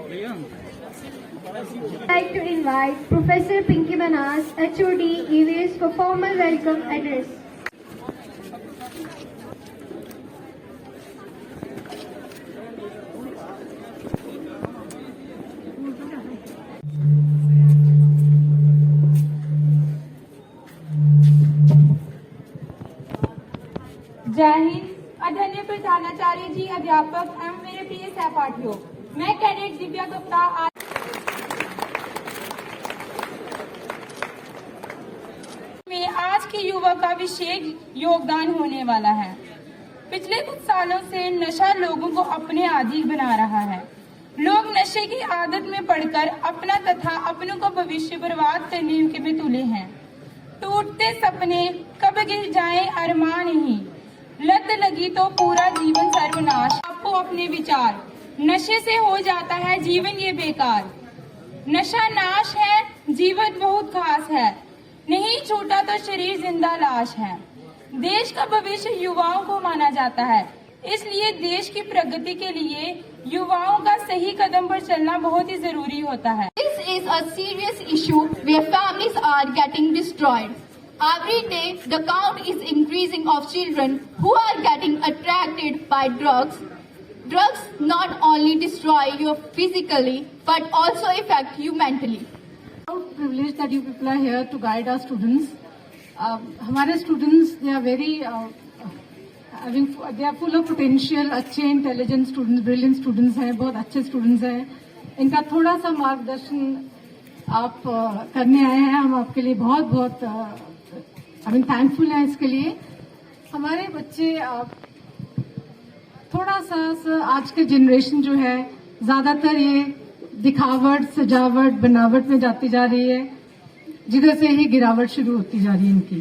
I'd like to invite Professor Pinky Manas, HOD, EVS for formal welcome address. जय हिंद। आदरणीय प्रधानाचार्य जी, अध्यापक एवं मेरे प्रिय सहपाठियों, मैं कैडेट दिव्या गुप्ता आज के युवा का विशेष योगदान होने वाला है। पिछले कुछ सालों से नशा लोगों को अपने आदी बना रहा है। लोग नशे की आदत में पड़कर अपना तथा अपनों का भविष्य बर्बाद करने में तुले हैं। टूटते सपने, कब गिर जाए अरमान नहीं, लत लगी तो पूरा जीवन सर्वनाश। आपको अपने विचार, नशे से हो जाता है जीवन ये बेकार। नशा नाश है, जीवन बहुत खास है, नहीं छूटा तो शरीर जिंदा लाश है। देश का भविष्य युवाओं को माना जाता है, इसलिए देश की प्रगति के लिए युवाओं का सही कदम पर चलना बहुत ही जरूरी होता है। This is a serious issue where families are getting destroyed. Every day, the count is increasing of children who are getting attracted by drugs. Drugs not only destroy you physically, but also affect you mentally. Privileged that you people are here to guide our students. हमारे students, they are very, they are full of potential, अच्छे intelligent students, brilliant students हैं, बहुत अच्छे students हैं। इनका थोड़ा सा मार्गदर्शन आप करने आए हैं, हम आपके लिए बहुत बहुत थैंकफुल हैं इसके लिए। हमारे बच्चे थोड़ा सा आज के जनरेशन जो है ज्यादातर ये दिखावट, सजावट, बनावट में जाती जा रही है, जिधर से ही गिरावट शुरू होती जा रही है इनकी।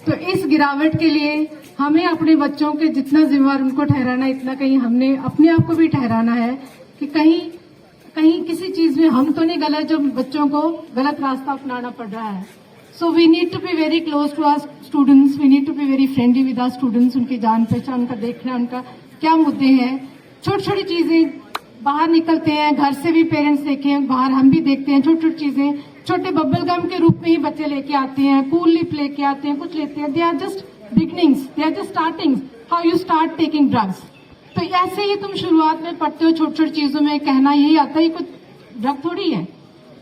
तो इस गिरावट के लिए हमें अपने बच्चों के जितना जिम्मेवार उनको ठहराना, इतना कहीं हमने अपने आप को भी ठहराना है कि कहीं किसी चीज में हम तो नहीं गलत, जो बच्चों को गलत रास्ता अपनाना पड़ रहा है। So we need to be very close to our students, we need to be very friendly with our students. उनकी जान पहचान, उनका देखना, उनका क्या मुद्दे हैं, छोटी छोटी चीजें। बाहर निकलते हैं, घर से भी पेरेंट्स देखे हैं, बाहर हम भी देखते हैं, छोटी छोटी चीजें छोटे बबल गम के रूप में ही बच्चे लेके आते हैं, कूल लिप लेके आते हैं, कुछ लेते हैं। They are just beginnings, they are just startings, how you start taking drugs. तो ऐसे ही तुम शुरुआत में पढ़ते हो, छोटी छोटी चीजों में कहना यही आता है, कुछ ड्रग थोड़ी है,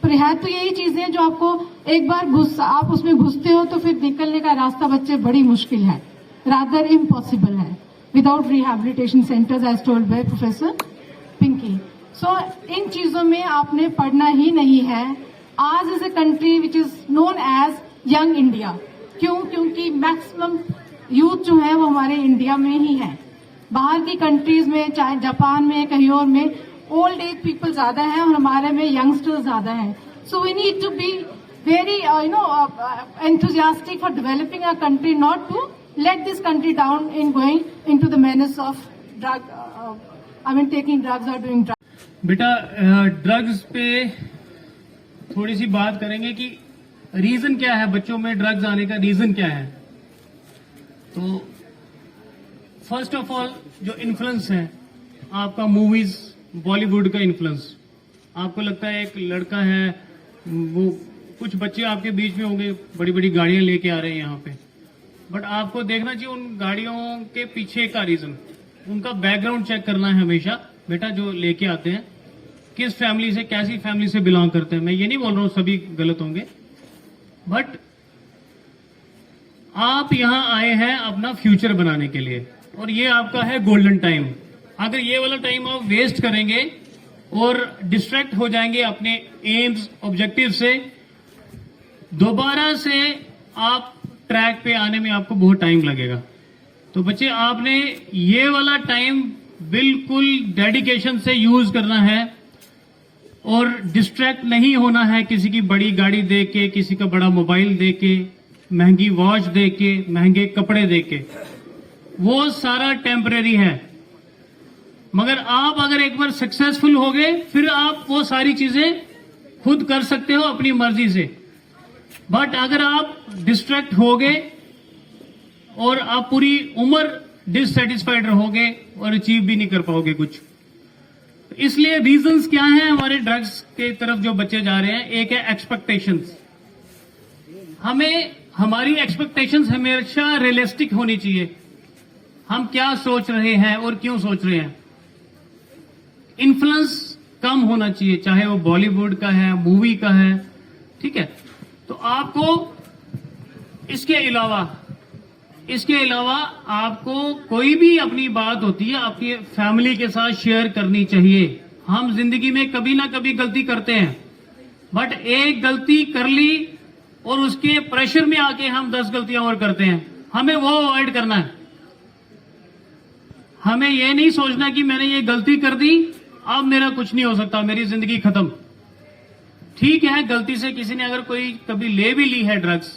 पर है तो यही चीजें जो आपको एक बार आप उसमें घुसते हो तो फिर निकलने का रास्ता बच्चे बड़ी मुश्किल है, रादर इम्पॉसिबल है, without rehabilitation centres as told by professor Pinky. So इन चीजों में आपने पढ़ना ही नहीं है। आज is a country which is known as young India. क्यों? क्योंकि मैक्सिमम यूथ जो है वो हमारे इंडिया में ही है। बाहर की कंट्रीज में, चाहे जापान में, कहीं और में ओल्ड एज पीपल ज्यादा है और हमारे में यंगस्टर्स ज्यादा है। So we need to be very enthusiastic for developing our country, not to let this country down in going into the menace of taking drugs or doing drugs. बेटा drugs पे थोड़ी सी बात करेंगे कि रीजन क्या है, बच्चों में ड्रग्स आने का रीजन क्या है। तो फर्स्ट ऑफ ऑल जो इन्फ्लुएंस है आपका, मूवीज, बॉलीवुड का इन्फ्लुएंस। आपको लगता है एक लड़का है, वो कुछ बच्चे आपके बीच में होंगे, बड़ी बड़ी गाड़ियां लेके आ रहे हैं यहाँ पे, बट आपको देखना चाहिए उन गाड़ियों के पीछे का रीजन, उनका बैकग्राउंड चेक करना है हमेशा। बेटा जो लेके आते हैं किस फैमिली से, कैसी फैमिली से बिलोंग करते हैं। मैं ये नहीं बोल रहा हूं सभी गलत होंगे, बट आप यहां आए हैं अपना फ्यूचर बनाने के लिए, और ये आपका है गोल्डन टाइम। अगर ये वाला टाइम आप वेस्ट करेंगे और डिस्ट्रैक्ट हो जाएंगे अपने एम्स, ऑब्जेक्टिव से, दोबारा से आप ट्रैक पे आने में आपको बहुत टाइम लगेगा। तो बच्चे आपने ये वाला टाइम बिल्कुल डेडिकेशन से यूज करना है और डिस्ट्रैक्ट नहीं होना है किसी की बड़ी गाड़ी देख के, किसी का बड़ा मोबाइल देख के, महंगी वॉच देख के, महंगे कपड़े देख के। वो सारा टेम्परेरी है, मगर आप अगर एक बार सक्सेसफुल हो गए फिर आप वो सारी चीजें खुद कर सकते हो अपनी मर्जी से। बट अगर आप डिस्ट्रैक्ट हो गए और आप पूरी उम्र डिससेटिस्फाइड रहोगे और अचीव भी नहीं कर पाओगे कुछ। तो इसलिए रीजंस क्या हैं हमारे ड्रग्स के तरफ जो बच्चे जा रहे हैं? एक है एक्सपेक्टेशंस। हमारी एक्सपेक्टेशंस हमेशा रियलिस्टिक होनी चाहिए। हम क्या सोच रहे हैं और क्यों सोच रहे हैं। इन्फ्लुएंस कम होना चाहिए, चाहे वो बॉलीवुड का है, मूवी का है, ठीक है। तो आपको इसके अलावा आपको कोई भी अपनी बात होती है आपकी फैमिली के साथ शेयर करनी चाहिए। हम जिंदगी में कभी ना कभी गलती करते हैं, बट एक गलती कर ली और उसके प्रेशर में आके हम 10 गलतियां और करते हैं। हमें वो अवॉइड करना है। हमें ये नहीं सोचना कि मैंने ये गलती कर दी, अब मेरा कुछ नहीं हो सकता, मेरी जिंदगी खत्म। ठीक है, गलती से किसी ने अगर कोई कभी ले भी ली है ड्रग्स,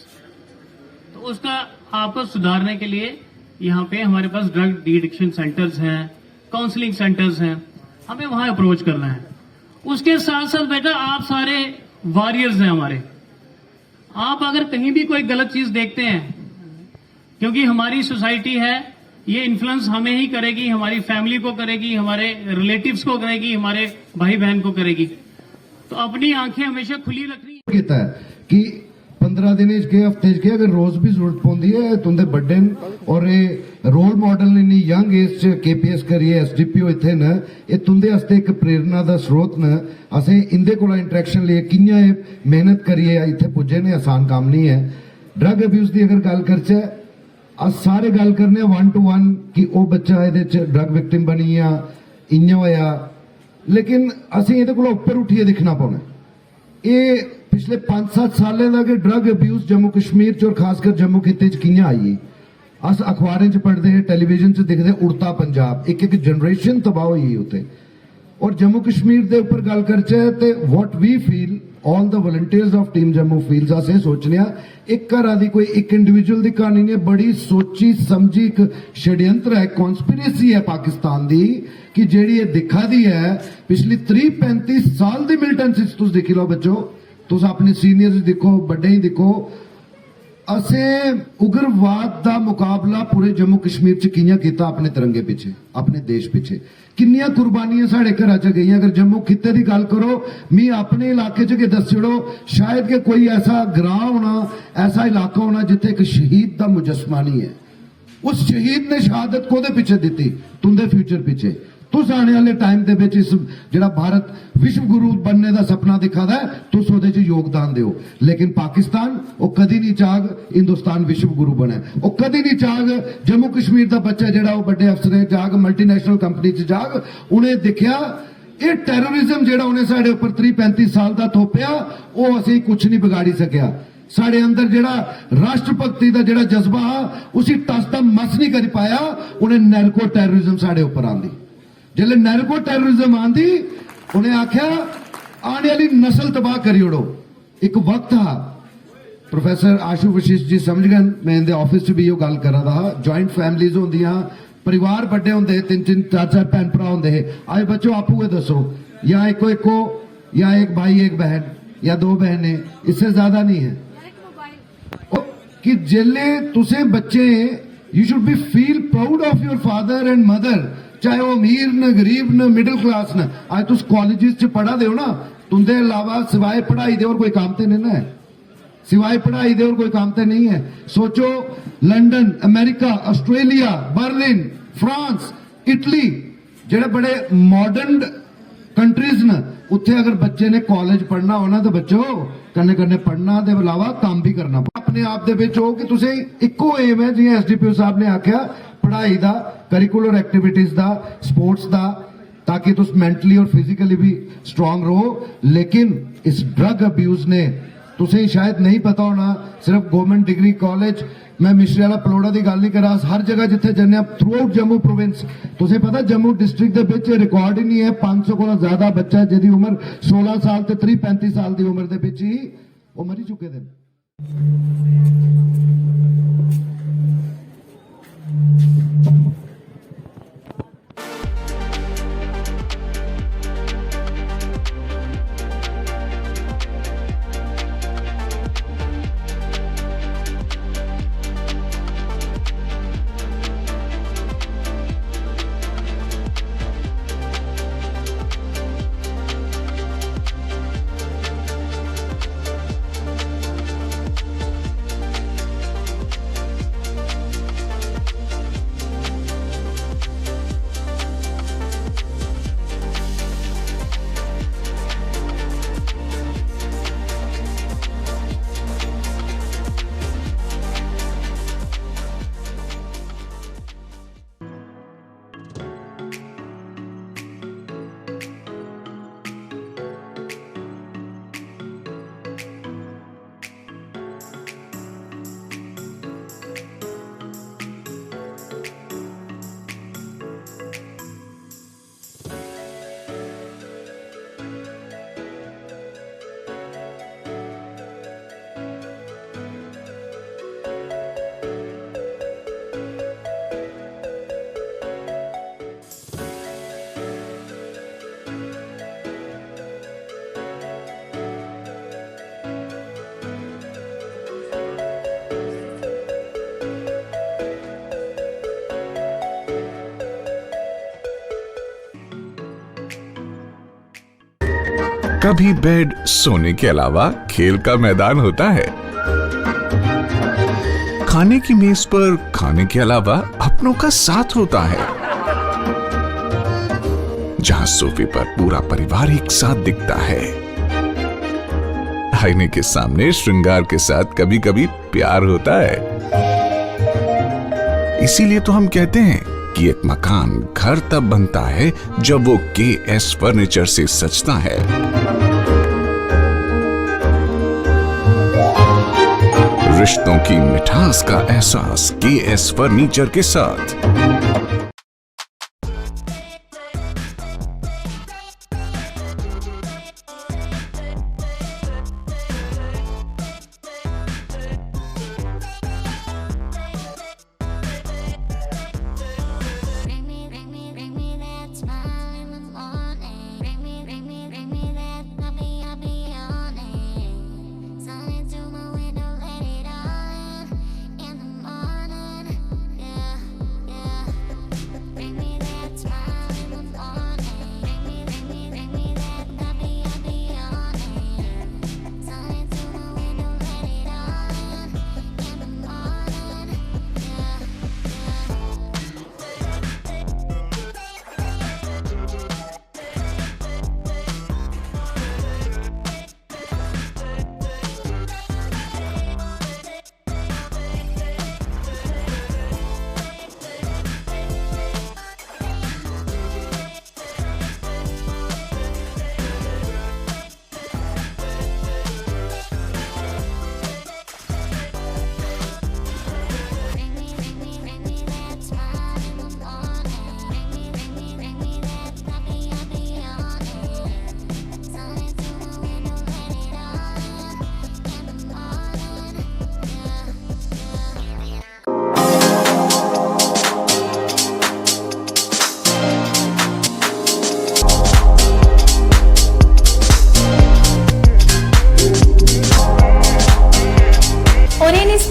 तो उसका आपको सुधारने के लिए यहाँ पे हमारे पास ड्रग डिएडिक्शन सेंटर्स हैं, काउंसलिंग सेंटर्स हैं, हमें वहां अप्रोच करना है। उसके साथ साथ बेटा आप सारे वॉरियर्स हैं हमारे। आप अगर कहीं भी कोई गलत चीज देखते हैं, क्योंकि हमारी सोसाइटी है, ये इन्फ्लुएंस हमें ही करेगी, हमारी फैमिली को करेगी, हमारे रिलेटिव्स को करेगी, हमारे भाई बहन को करेगी। तो अपनी आंखें हमेशा खुली रखनी है कि 15 दिन के हफ्ते के अगर रोज भी जरूरत पौंदी है तुंदे बड्डे और ये रोल मॉडल ने इन्नी यंग एज च KPS करिए SDPO इत्थे न ये तुंदे वास्ते एक प्रेरणा दा स्रोत न। असें इंदे कोला इंटरेक्शन लिए कियां मेहनत करिए इत्थे पुज्जे ने, आसान काम नहीं है। ड्रग अब्यूज की अगर गल करचे अस सारे गल करने 1 to 1 कि वो बच्चा ये ड्रग विक्टिम बनी या इयां होया, लेकिन असें ये उपर उठिए दिखना पौना। ये पिछले 5-7 सालें दा कि ड्रग अब्यूज जम्मू कश्मीर च और खासकर जम्मू खिते च कियां आई। अस अखबारें च पढ़ते हैं, टेलीविजन च दिखते, उड़ता पंजाब, एक जनरेशन तबाह हुई उत्थे। और जम्मू कश्मीर दे ऊपर गल करचे ते what we feel, all the volunteers of team Jammu feels, अस सोचने एक घर दी कोई एक इंडिविजुअल की कहानी ने, बड़ी सोची समझी एक षड्यंत्र है, कॉन्स्पिरेसी है पाकिस्तान दी कि जेड़ी दिखा दी है पिछली 30-35 साल की मिलिटेंसी तुस दिखी लो बच्चो, तुस अपने सीनियर्स दिखो, बड़े ही दिखो। असें उग्रवाद का मुकाबला पूरे जम्मू कश्मीर च कियां कीता, अपने तिरंगे पिछे, अपने देश पिछे किन्नियां कुर्बानियां साढ़े घर च गई। अगर जम्मू खिते की गल करो, मी अपने इलाके च के दस छड़ो, शायद के कोई ऐसा ग्रां होना, ऐसा इलाका होना जिथे एक शहीद का मुजस्मा नहीं है। उस शहीद ने शहादत कोदे पिछे दी? तुंदे फ्यूचर पिछे। तुस आने वाले टाइम दे विच इस जिहड़ा भारत विश्व गुरु बनने का सपना दिखा दा है, तुस उहदे च योगदान दिओ। लेकिन पाकिस्तान वो कदी नहीं चाहग हिंदुस्तान विश्व गुरु बने, वो कदी नहीं चाहग जम्मू कश्मीर का बच्चा जिहड़ा वो बड़े अफसरें जाग, मल्टीनेशनल कंपनी च जाग। उन्हें दिखिया ये टेररिज्म जिहड़ा उन्हें साढ़े उपर 30-35 साल का थोपिया, वो असीं कुछ नहीं बिगाड़ी सकिया। साढ़े अंदर जिहड़ा राष्ट्रभक्ति का जिहड़ा जज्बा उसी टस दा मस नहीं कर पाया। उन्हें नैरको टेररिज्म साढ़े उपर आंदी, जिसले नैरको टेररिज्म आंदी उन्हें आख्या आने वाली नस्ल तबाह करी ओड़ो। एक वक्त था, प्रोफेसर आशु वशिष्ठ जी समझ गए, मैं इनके ऑफिस च भी गल करा था, जॉइंट फैमिलीज होंदियां, परिवार बड़े होंदे, 3-3 4-4 भैन भरा होंदे। आज बच्चों आपू ये दसो, या एको या एक भाई एक बहन या 2 बहनें, इससे ज्यादा नहीं है। कि जिले तुसे बच्चे, you should be feel proud of your father and mother, चाहे वो अमीर न, गरीब न, मिडिल क्लास न। आज तुस कॉलेजेस च पढ़ा दे ना, तुंदे अलावा सिवाय पढ़ाई दे और कोई काम ते नहीं है, सिवाय पढ़ाई दे और कोई काम ते नहीं है। सोचो London, America, Australia, Berlin, France, Italy, जेड़े बड़े मॉडर्न कंट्रीज न, उत्थे अगर बच्चे ने कॉलेज पढ़ना होना तो बच्चों कन्ने कन्ने पढ़ना दे अलावा काम भी करना अपने आप दे विच हो कि तुसे इक्को एम है, जिवें SDPO साहब ने आख्या, पढ़ाई दा, करिकुलर एक्टिविटीज दा, स्पोर्ट्स दा, ताकि तुस मेंटली और फिजिकली भी स्ट्रांग रहो। लेकिन इस ड्रग अब्यूज ने तुसें शायद नहीं पता होना, सिर्फ गवर्नमेंट डिग्री कॉलेज, मैं मिश्री वाला पलोड़ा की गल नहीं करा, हर जगह जिथे जन्ने थ्रू आउट जम्मू प्रोविंस, तुसें पता जम्मू डिस्ट्रिक्ट के विच रिकॉर्ड ही नहीं है 500 को ज्यादा बच्चा जिहदी उम्र 16 साल ते 30-35 साल की उम्र दे विच ही वो मरी चुके थे। कभी बेड सोने के अलावा खेल का मैदान होता है। खाने की मेज पर खाने के अलावा अपनों का साथ होता है, जहां सोफे पर पूरा परिवार एक साथ दिखता है। आईने के सामने श्रृंगार के साथ कभी कभी प्यार होता है। इसीलिए तो हम कहते हैं कि एक मकान घर तब बनता है जब वो KS फर्नीचर से सजता है। रिश्तों की मिठास का एहसास KS फर्नीचर के साथ।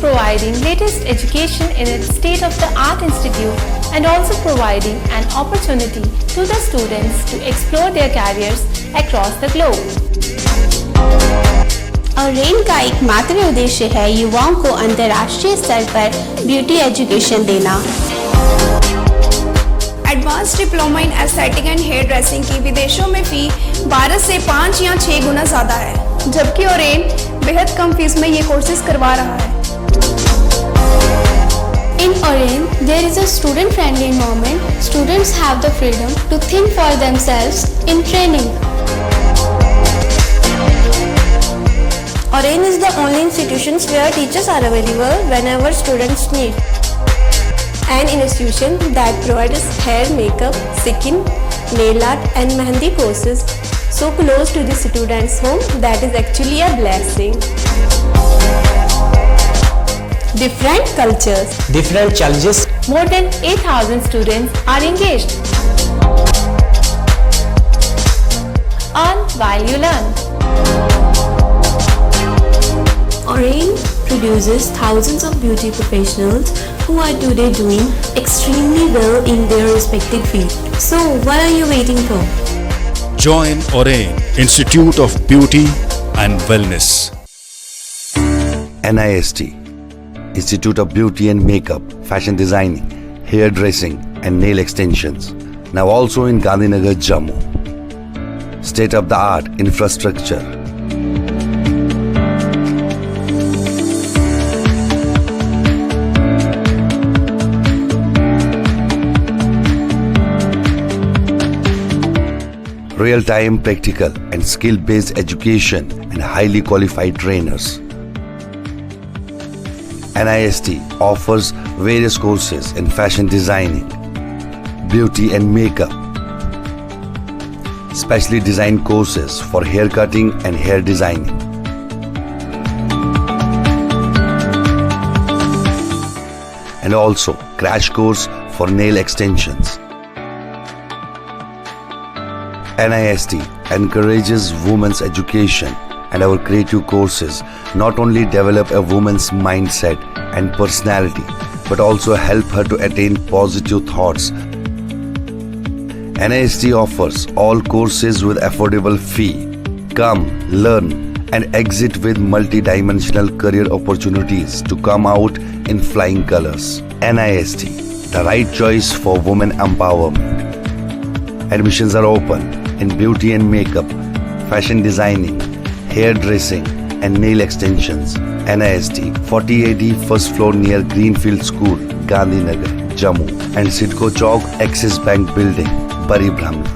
Providing latest education in its state-of-the-art institute and also providing an opportunity to the students to explore their careers across the globe. ORAIN का एकमात्र उद्देश्य है युवाओं को अंतर्राष्ट्रीय स्तर पर ब्यूटी एजुकेशन देना। Advance diploma in aesthetic and hair dressing की विदेशों में फी 12 से 5 या 6 गुना ज़्यादा है, जबकि ORAIN बेहद कम फीस में ये कोर्सेज करवा रहा है। In ORAIN, there is a student-friendly environment. Students have the freedom to think for themselves in training. ORAIN is the only institution where teachers are available whenever students need. An institution that provides hair, makeup, skin, nail art and mehendi courses so close to the students' home that is actually a blessing. Different cultures, different challenges. More than 8,000 students are engaged. Earn while you learn. ORAIN produces thousands of beauty professionals who are today doing extremely well in their respective field. So, what are you waiting for? Join ORAIN, Institute of Beauty and Wellness. NIST, Institute of Beauty and Makeup, Fashion Designing, Hair Dressing and Nail Extensions. Now also in Gandhinagar, Jammu. State-of-the-art infrastructure. Real-time practical and skill-based education and highly qualified trainers. NIST offers various courses in fashion designing, beauty and makeup, specially designed courses for hair cutting and hair designing. And also crash course for nail extensions. NIST encourages women's education, and our creative courses not only develop a woman's mindset and personality, but also help her to attain positive thoughts. NIST offers all courses with affordable fee Come, learn, and exit with multi-dimensional career opportunities to come out in flying colors. NIST, the right choice for women empowerment. Admissions are open in beauty and makeup, fashion designing, hairdressing, and nail extensions. NIST, 40AD first floor near Greenfield School, Gandhinagar, Jammu, and Sidco Chowk, Axis Bank Building, Bari Brahman.